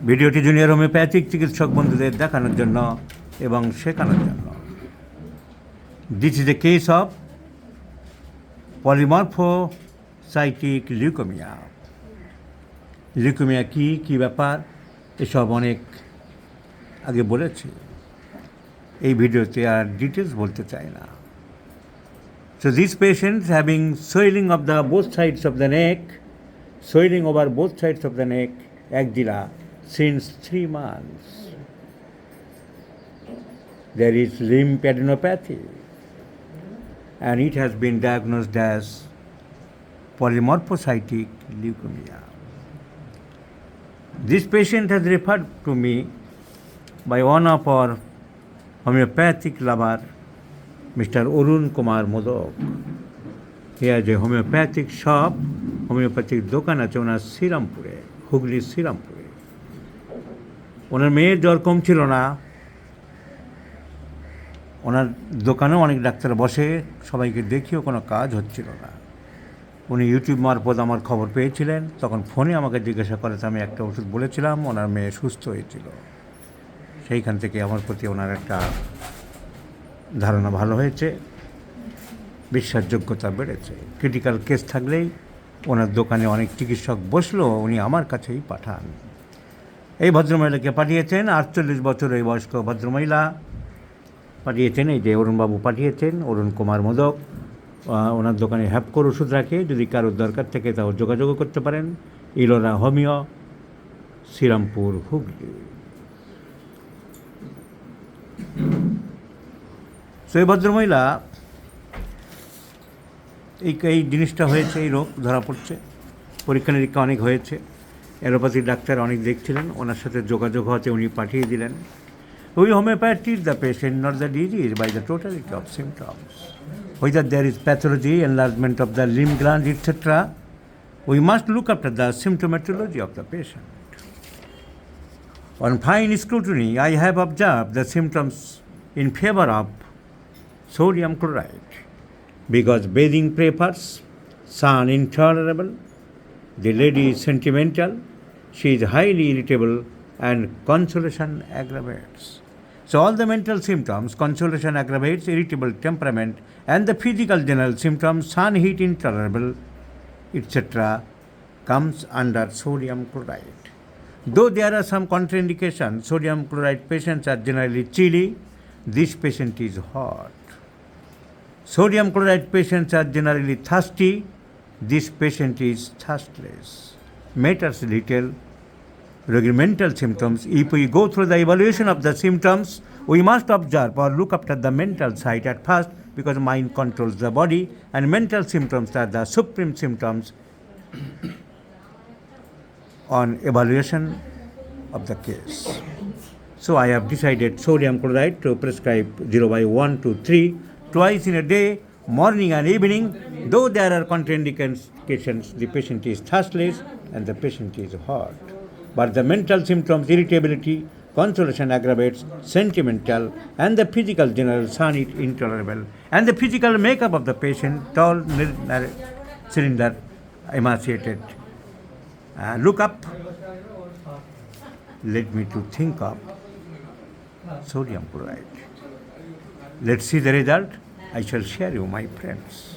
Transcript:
ভিডিওটি junior homeopathic চিকিৎসক বন্ধুদের দেখানোর জন্য এবং শেখানোর জন্য। This is a case of polymorphocytic leukaemia. Leukaemia কী ব্যাপার এসব অনেক আগে বলেছি, এই ভিডিওতে আর ডিটেলস বলতে চাই না। So these patients having swelling of the both sides of the neck, swelling over both sides of the neck, axilla, since 3 months. There is lymphadenopathy, and it has been diagnosed as polymorphocytic leukemia. This patient has referred to me by one of our homeopathic lover, Mr. Arun Kumar Modok. He has a homeopathic shop, homeopathic দোকান আছে ওনার শ্রীরামপুরে, হুগলির শ্রীরামপুরে। ওনার মেয়ের জ্বর কম ছিল না, ওনার দোকানেও অনেক doctor বসে, সবাইকে দেখিয়েও কোনো কাজ হচ্ছিল না। উনি ইউটিউব মারফত আমার খবর পেয়েছিলেন, তখন ফোনে আমাকে জিজ্ঞাসা করেছে, আমি একটা ওষুধ বলেছিলাম, ওনার মেয়ে সুস্থ হয়েছিল। সেইখান থেকে আমার প্রতি ওনার একটা ধারণা ভালো হয়েছে, বিশ্বাসযোগ্যতা বেড়েছে। ক্রিটিক্যাল কেস থাকলেই ওনার দোকানে অনেক চিকিৎসক বসলেও উনি আমার কাছেই পাঠান। এই ভদ্রমহিলাকে পাঠিয়েছেন, 48 বছর এই বয়স্ক ভদ্রমহিলা পাঠিয়েছেন, এই যে অরুণবাবু পাঠিয়েছেন, অরুণ কুমার মোদক। ওনার দোকানে হ্যাপকোর ওষুধ রাখে, যদি কারোর দরকার থাকে তাও যোগাযোগ করতে পারেন। ইলোরা হোমিও, শ্রীরামপুর, হুগলি। সো এই ভদ্রমহিলা এই জিনিসটা হয়েছে, এই রোগ ধরা পড়ছে, পরীক্ষা নিরীক্ষা অনেক হয়েছে, অ্যালোপ্যাথির ডাক্তার অনেক দেখছিলেন, ওনার সাথে যোগাযোগ হতে উনি পাঠিয়ে দিলেন। We homeopathy treat the patient, not the disease, by the totality of symptoms. Whether there is pathology, enlargement of the lymph gland, etc., we must look after the symptomatology of the patient. On fine scrutiny, I have observed the symptoms in favor of sodium chloride, because bathing prefers, sun intolerable, the lady is sentimental, she is highly irritable, and consolation aggravates. So all the mental symptoms, consolation aggravates, irritable temperament, and the physical general symptoms, sun heat intolerable, etc., comes under sodium chloride. Though there are some contraindications, sodium chloride patients are generally chilly, this patient is hot. Sodium chloride patients are generally thirsty, this patient is thirstless. Matters little regimental symptoms. If we go through the evaluation of the symptoms, we must observe or look after the mental side at first, because mind controls the body, and mental symptoms are the supreme symptoms on evaluation of the case. So I have decided sodium chloride to prescribe 0/1 to 3 twice in a day, morning and evening. Though there are contraindications, the patient is thirstless and the patient is hot. But the mental symptoms, irritability, consolation aggravates, sentimental, and the physical general sun intolerable, and the physical makeup of the patient, tall, cylinder, emaciated. Look up, led me to think of sodium chloride. Let's see the result. I shall share you, my friends.